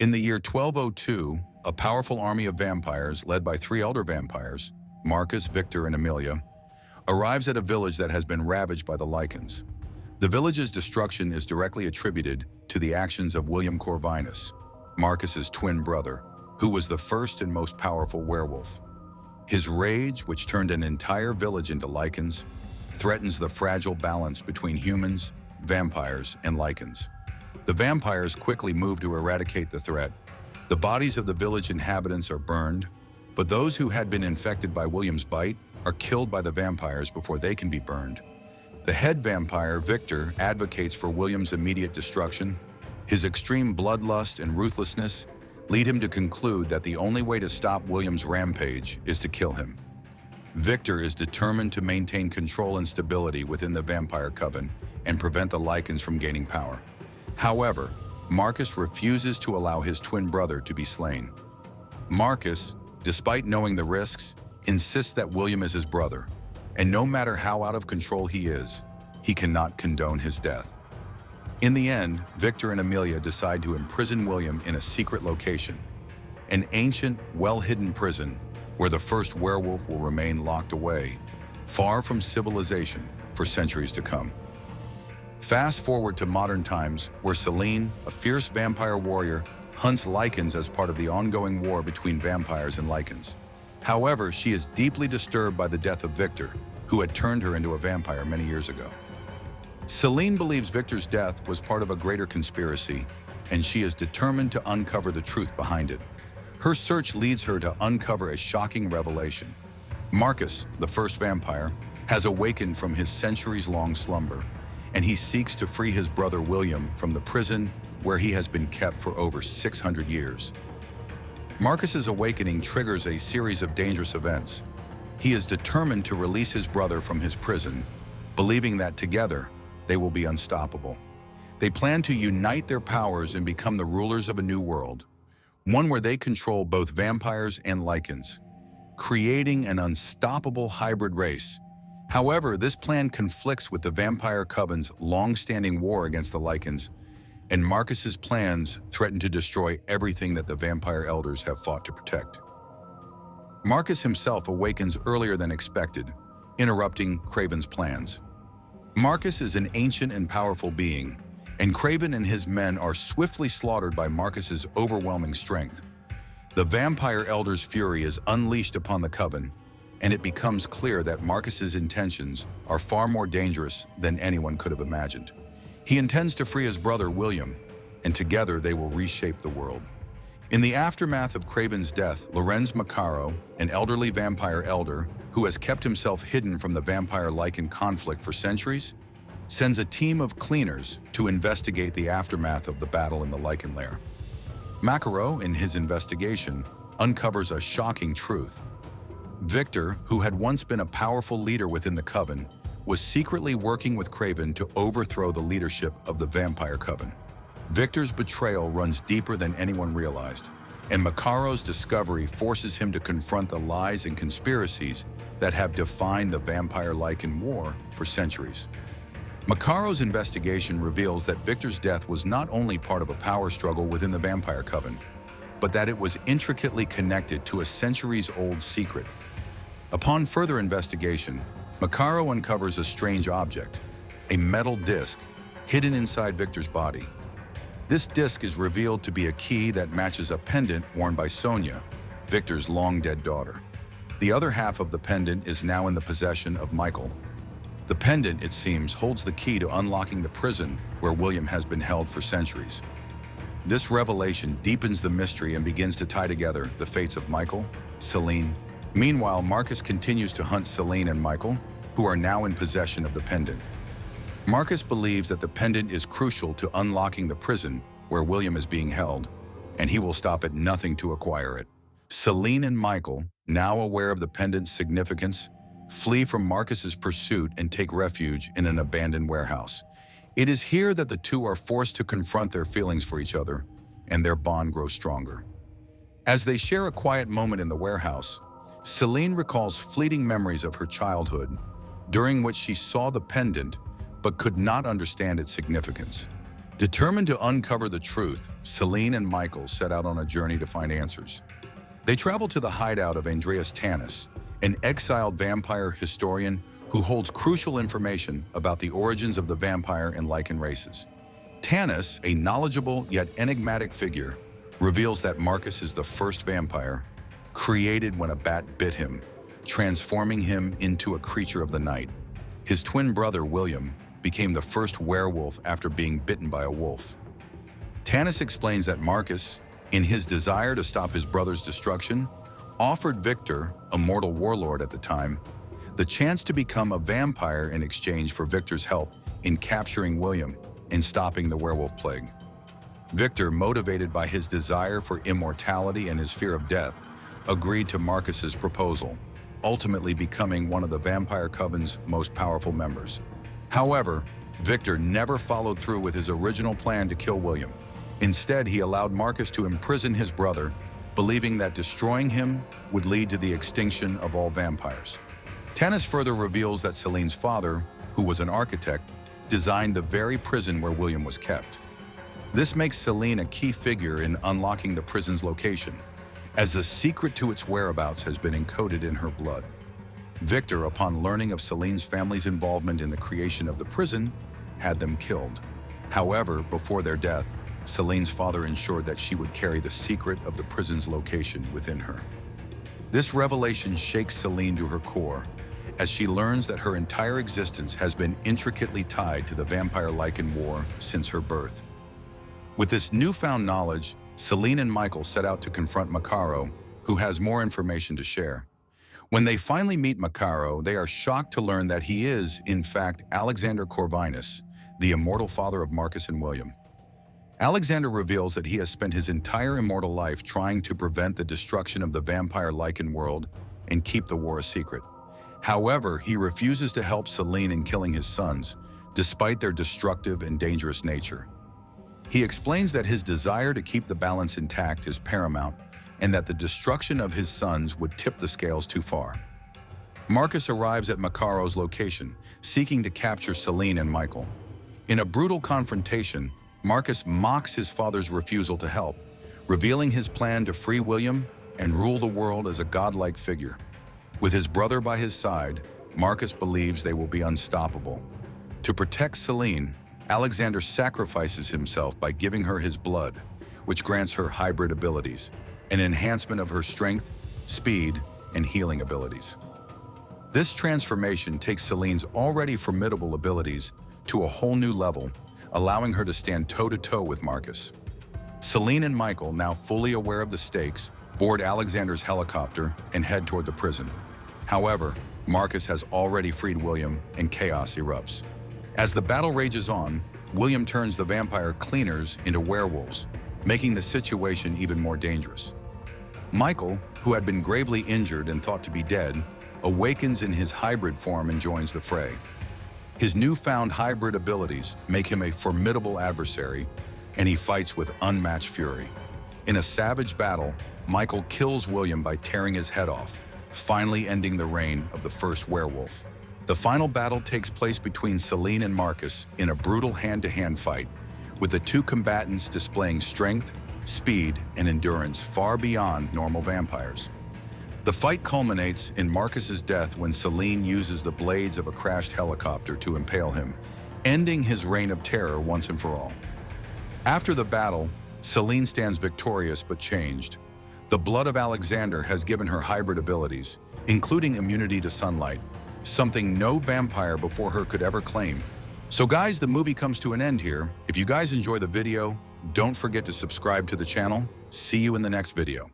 In the year 1202, a powerful army of vampires, led by three elder vampires, Marcus, Victor, and Amelia, arrives at a village that has been ravaged by the lichens. The village's destruction is directly attributed to the actions of William Corvinus, Marcus's twin brother, who was the first and most powerful werewolf. His rage, which turned an entire village into lichens, threatens the fragile balance between humans, vampires, and lichens. The vampires quickly move to eradicate the threat. The bodies of the village inhabitants are burned, but those who had been infected by William's bite are killed by the vampires before they can be burned. The head vampire, Victor, advocates for William's immediate destruction. His extreme bloodlust and ruthlessness lead him to conclude that the only way to stop William's rampage is to kill him. Victor is determined to maintain control and stability within the vampire coven and prevent the lichens from gaining power. However, Marcus refuses to allow his twin brother to be slain. Marcus, despite knowing the risks, insists that William is his brother, and no matter how out of control he is, he cannot condone his death. In the end, Victor and Amelia decide to imprison William in a secret location, an ancient, well-hidden prison where the first werewolf will remain locked away, far from civilization for centuries to come. Fast forward to modern times, where Selene, a fierce vampire warrior, hunts lichens as part of the ongoing war between vampires and lichens. However, she is deeply disturbed by the death of Victor, who had turned her into a vampire many years ago. Selene believes Victor's death was part of a greater conspiracy, and she is determined to uncover the truth behind it. Her search leads her to uncover a shocking revelation. Marcus, the first vampire, has awakened from his centuries-long slumber, and he seeks to free his brother William from the prison where he has been kept for over 600 years. Marcus's awakening triggers a series of dangerous events. He is determined to release his brother from his prison, believing that together they will be unstoppable. They plan to unite their powers and become the rulers of a new world, one where they control both vampires and lichens, creating an unstoppable hybrid race. However, this plan conflicts with the vampire coven's long-standing war against the lichens, and Marcus's plans threaten to destroy everything that the vampire elders have fought to protect. Marcus himself awakens earlier than expected, interrupting Craven's plans. Marcus is an ancient and powerful being, and Craven and his men are swiftly slaughtered by Marcus's overwhelming strength. The vampire elder's fury is unleashed upon the coven, and it becomes clear that Marcus's intentions are far more dangerous than anyone could have imagined. He intends to free his brother William, and together they will reshape the world. In the aftermath of Craven's death, Lorenz Macaro, an elderly vampire elder who has kept himself hidden from the vampire-lichen conflict for centuries, sends a team of cleaners to investigate the aftermath of the battle in the lichen lair. Macaro, in his investigation, uncovers a shocking truth. Victor, who had once been a powerful leader within the coven, was secretly working with Craven to overthrow the leadership of the vampire coven. Victor's betrayal runs deeper than anyone realized, and Macaro's discovery forces him to confront the lies and conspiracies that have defined the vampire-lichen war for centuries. Macaro's investigation reveals that Victor's death was not only part of a power struggle within the vampire coven, but that it was intricately connected to a centuries-old secret. Upon further investigation, Macaro uncovers a strange object, a metal disc hidden inside Victor's body. This disc is revealed to be a key that matches a pendant worn by Sonia, Victor's long-dead daughter. The other half of the pendant is now in the possession of Michael. The pendant, it seems, holds the key to unlocking the prison where William has been held for centuries. This revelation deepens the mystery and begins to tie together the fates of Michael, Selene. Meanwhile, Marcus continues to hunt Selene and Michael, who are now in possession of the pendant. Marcus believes that the pendant is crucial to unlocking the prison where William is being held, and he will stop at nothing to acquire it. Selene and Michael, now aware of the pendant's significance, flee from Marcus's pursuit and take refuge in an abandoned warehouse. It is here that the two are forced to confront their feelings for each other, and their bond grows stronger. As they share a quiet moment in the warehouse, Selene recalls fleeting memories of her childhood, during which she saw the pendant but could not understand its significance. Determined to uncover the truth, Celine and Michael set out on a journey to find answers. They travel to the hideout of Andreas Tanis, an exiled vampire historian who holds crucial information about the origins of the vampire and lichen races. Tanis, a knowledgeable yet enigmatic figure, reveals that Marcus is the first vampire, created when a bat bit him, transforming him into a creature of the night. His twin brother, William, became the first werewolf after being bitten by a wolf. Tanis explains that Marcus, in his desire to stop his brother's destruction, offered Victor, a mortal warlord at the time, the chance to become a vampire in exchange for Victor's help in capturing William and stopping the werewolf plague. Victor, motivated by his desire for immortality and his fear of death, agreed to Marcus's proposal, ultimately becoming one of the Vampire Coven's most powerful members. However, Victor never followed through with his original plan to kill William. Instead, he allowed Marcus to imprison his brother, believing that destroying him would lead to the extinction of all vampires. Tanis further reveals that Celine's father, who was an architect, designed the very prison where William was kept. This makes Celine a key figure in unlocking the prison's location, as the secret to its whereabouts has been encoded in her blood. Victor, upon learning of Celine's family's involvement in the creation of the prison, had them killed. However, before their death, Celine's father ensured that she would carry the secret of the prison's location within her. This revelation shakes Celine to her core, as she learns that her entire existence has been intricately tied to the vampire lichen war since her birth. With this newfound knowledge, Celine and Michael set out to confront Maccaro, who has more information to share. When they finally meet Maccaro, they are shocked to learn that he is, in fact, Alexander Corvinus, the immortal father of Marcus and William. Alexander reveals that he has spent his entire immortal life trying to prevent the destruction of the vampire lichen world and keep the war a secret. However, he refuses to help Celine in killing his sons, despite their destructive and dangerous nature. He explains that his desire to keep the balance intact is paramount, and that the destruction of his sons would tip the scales too far. Marcus arrives at Maccaro's location, seeking to capture Celine and Michael. In a brutal confrontation, Marcus mocks his father's refusal to help, revealing his plan to free William and rule the world as a godlike figure. With his brother by his side, Marcus believes they will be unstoppable. To protect Celine, Alexander sacrifices himself by giving her his blood, which grants her hybrid abilities, an enhancement of her strength, speed, and healing abilities. This transformation takes Celine's already formidable abilities to a whole new level, allowing her to stand toe-to-toe with Marcus. Celine and Michael, now fully aware of the stakes, board Alexander's helicopter and head toward the prison. However, Marcus has already freed William and chaos erupts. As the battle rages on, William turns the vampire cleaners into werewolves, making the situation even more dangerous. Michael, who had been gravely injured and thought to be dead, awakens in his hybrid form and joins the fray. His newfound hybrid abilities make him a formidable adversary, and he fights with unmatched fury. In a savage battle, Michael kills William by tearing his head off, finally ending the reign of the first werewolf. The final battle takes place between Celine and Marcus in a brutal hand-to-hand fight, with the two combatants displaying strength, speed, and endurance far beyond normal vampires. The fight culminates in Marcus's death when Celine uses the blades of a crashed helicopter to impale him, ending his reign of terror once and for all. After the battle, Celine stands victorious but changed. The blood of Alexander has given her hybrid abilities, including immunity to sunlight, something no vampire before her could ever claim. So guys, the movie comes to an end here. If you guys enjoy the video, don't forget to subscribe to the channel. See you in the next video.